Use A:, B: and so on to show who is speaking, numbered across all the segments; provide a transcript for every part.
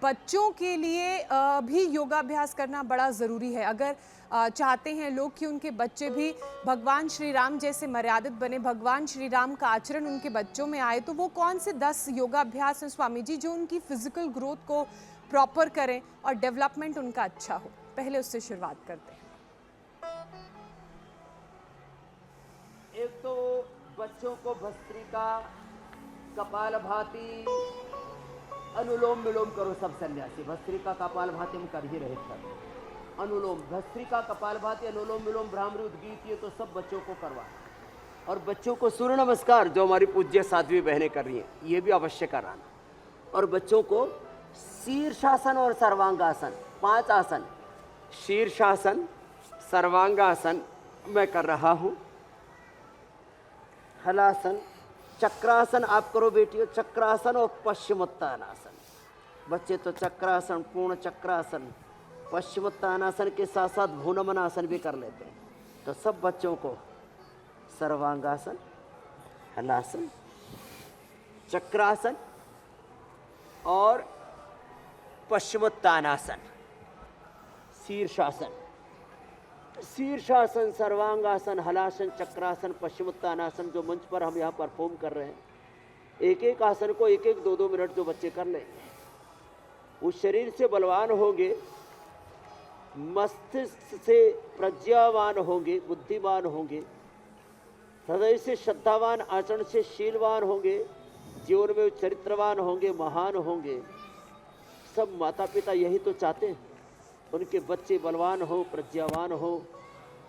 A: बच्चों के लिए भी योगाभ्यास करना बड़ा ज़रूरी है। अगर चाहते हैं लोग कि उनके बच्चे भी भगवान श्री राम जैसे मर्यादित बने, भगवान श्री राम का आचरण उनके बच्चों में आए, तो वो कौन से 10 योगाभ्यास हैं स्वामी जी जो उनकी फिजिकल ग्रोथ को प्रॉपर करें और डेवलपमेंट उनका अच्छा हो? पहले उससे शुरुआत करते हैं।
B: एक तो बच्चों को भस्त्रिका, कपालभाति, अनुलोम विलोम करो सब सन्यासी। भस्त्रिका कपालभाति हम कर ही रहे थे। अनुलोम, भस्त्रिका, कपालभाति, अनुलोम विलोम, भ्रामरी, उद्गीत, ये तो सब बच्चों को करवाना। और बच्चों को सूर्य नमस्कार जो हमारी पूज्य साध्वी बहनें कर रही हैं, ये भी अवश्य कराना। और बच्चों को शीर्षासन और सर्वांगासन, 5 आसन, शीर्षासन, सर्वांगासन मैं कर रहा हूँ। हलासन, चक्रासन आप करो बेटियों, चक्रासन और पश्चिमोत्तानासन। बच्चे तो चक्रासन, पूर्ण चक्रासन, पश्चिमोत्तानासन के साथ साथ भूनमनासन भी कर लेते हैं। तो सब बच्चों को सर्वांगासन, हलासन, चक्रासन और पश्चिमोत्तानासन, शीर्षासन। शीर्षासन, सर्वांगासन, हलासन, चक्रासन, पश्चिमोत्तानासन जो मंच पर हम यहाँ परफॉर्म कर रहे हैं, एक एक आसन को 1-1, 2-2 मिनट जो बच्चे कर लेंगे, उस शरीर से बलवान होंगे, मस्तिष्क से प्रज्ञावान होंगे, बुद्धिमान होंगे, हृदय से श्रद्धावान, आचरण से शीलवान होंगे, जीवन में चरित्रवान होंगे, महान होंगे। सब माता पिता यही तो चाहते हैं, उनके बच्चे बलवान हो, प्रज्ञावान हो,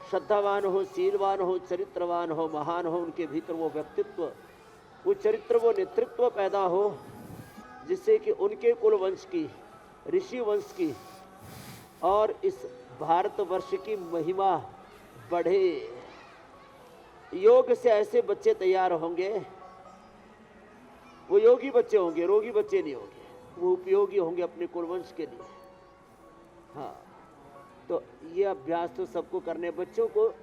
B: श्रद्धावान हो, शीलवान हो, चरित्रवान हो, महान हो। उनके भीतर वो व्यक्तित्व, वो चरित्र, वो नेतृत्व पैदा हो, जिससे कि उनके कुल वंश की, ऋषि वंश की और इस भारतवर्ष की महिमा बढ़े। योग से ऐसे बच्चे तैयार होंगे, वो योगी बच्चे होंगे, रोगी बच्चे नहीं होंगे, वो उपयोगी होंगे अपने कुलवंश के लिए। हाँ, तो ये अभ्यास तो सबको करने। बच्चों को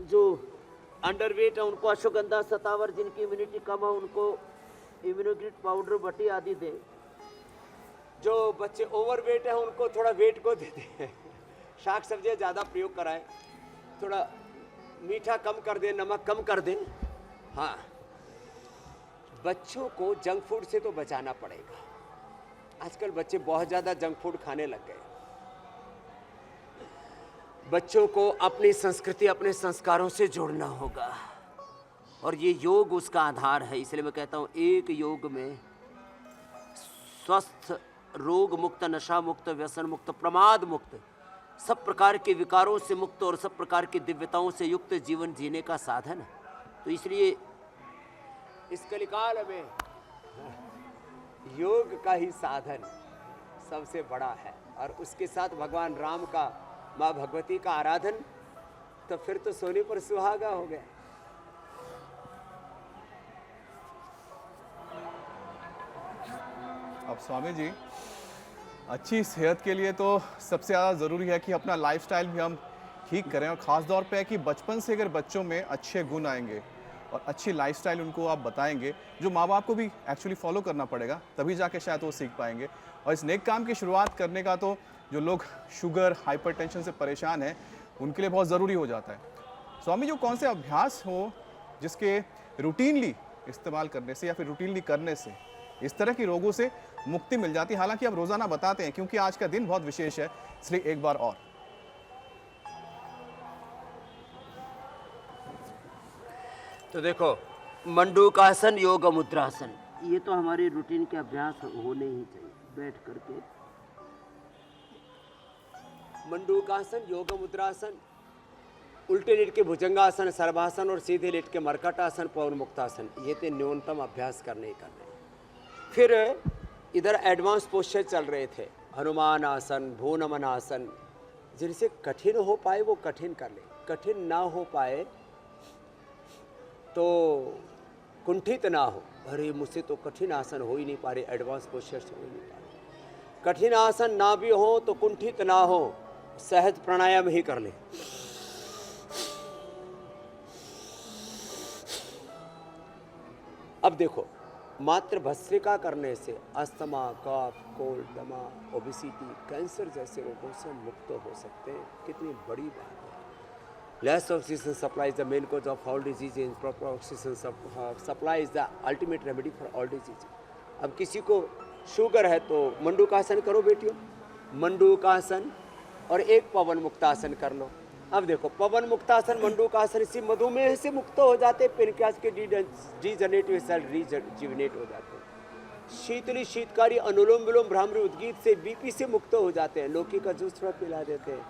B: जो अंडरवेट है उनको अश्वगंधा सतावर, जिनकी इम्यूनिटी कम है उनको इम्यूनोग्रिट पाउडर, बटी आदि दें। जो बच्चे ओवरवेट है उनको थोड़ा वेट को दे दें, शाक सब्जियाँ ज़्यादा प्रयोग कराएं, थोड़ा मीठा कम कर दें, नमक कम कर दें। हाँ, बच्चों को जंक फूड से तो बचाना पड़ेगा। आजकल बच्चे बहुत ज़्यादा जंक फूड खाने लग गए। बच्चों को अपनी संस्कृति, अपने संस्कारों से जोड़ना होगा, और ये योग उसका आधार है। इसलिए मैं कहता हूँ, एक योग में स्वस्थ, रोग मुक्त, नशा मुक्त, व्यसन मुक्त, प्रमाद मुक्त, सब प्रकार के विकारों से मुक्त और सब प्रकार की दिव्यताओं से युक्त जीवन जीने का साधन है। तो इसलिए इस कलिकाल में योग का ही साधन सबसे बड़ा है, और उसके साथ भगवान राम का, माँ भगवती का आराधन, तो फिर तो सोने पर सुहागा हो गया।
C: अब स्वामी जी, अच्छी सेहत के लिए तो सबसे ज़्यादा ज़रूरी है कि अपना लाइफस्टाइल भी हम ठीक करें, और ख़ास तौर पे है कि बचपन से अगर बच्चों में अच्छे गुण आएंगे और अच्छी लाइफस्टाइल उनको आप बताएंगे, जो माँ बाप को भी एक्चुअली फॉलो करना पड़ेगा, तभी जाके शायद वो सीख पाएंगे। और इस नेक काम की शुरुआत करने का तो जो लोग शुगर, हाइपरटेंशन से परेशान हैं, उनके लिए बहुत ज़रूरी हो जाता है। स्वामी जी, कौन से अभ्यास हो जिसके रूटीनली इस्तेमाल करने से या फिर रूटीनली करने से इस तरह की रोगों से मुक्ति मिल जाती है? हालांकि आप रोजाना बताते हैं, क्योंकि आज का दिन बहुत विशेष है, इसलिए एक बार और।
B: तो देखो, मंडूकासन, योग मुद्रासन, ये तो हमारी रूटीन के अभ्यास होने ही चाहिए। बैठ करके मंडूकासन, योग मुद्रासन, उल्टे लेट के भुजंगासन, सर्वासन, और सीधे लेट के मरकटासन, पवन मुक्तासन, ये तो न्यूनतम अभ्यास करने ही करने। फिर इधर एडवांस पोस्चर चल रहे थे, हनुमान आसन, भूनमन आसन, जिनसे कठिन हो पाए वो कठिन कर ले, कठिन ना हो पाए तो कुंठित ना हो, अरे मुझसे तो कठिन आसन हो ही नहीं पा रहे, एडवांस पोस्चर से हो ही नहीं पा रहे। कठिन आसन ना भी हो तो कुंठित ना हो, सहज प्राणायाम ही कर ले। अब देखो, मात्र भस्त्रिका करने से अस्थमा, कफ, कोल्ड, दमा, ओबेसिटी, कैंसर जैसे रोगों से मुक्त हो सकते हैं। कितनी बड़ी बात है। Less oxygen supply is the main cause of all disease. Proper oxygen supply is the ultimate remedy for all disease. अब किसी को शुगर है तो मंडूकासन करो बेटियों, मंडूकासन, और एक पवन मुक्तासन कर लो। अब देखो पवन मुक्तासन, मंडूकासन, इसी मधुमेह से मुक्त हो जाते, पेनक्रियास के डीजनरेटिव सेल रीजिविनेट हो जाते हैं। शीतली शीतकारी अनुलोम विलोम भ्रामरी उद्गीत से बीपी से मुक्त हो जाते हैं। लौकी का जूस थोड़ा पिला देते हैं।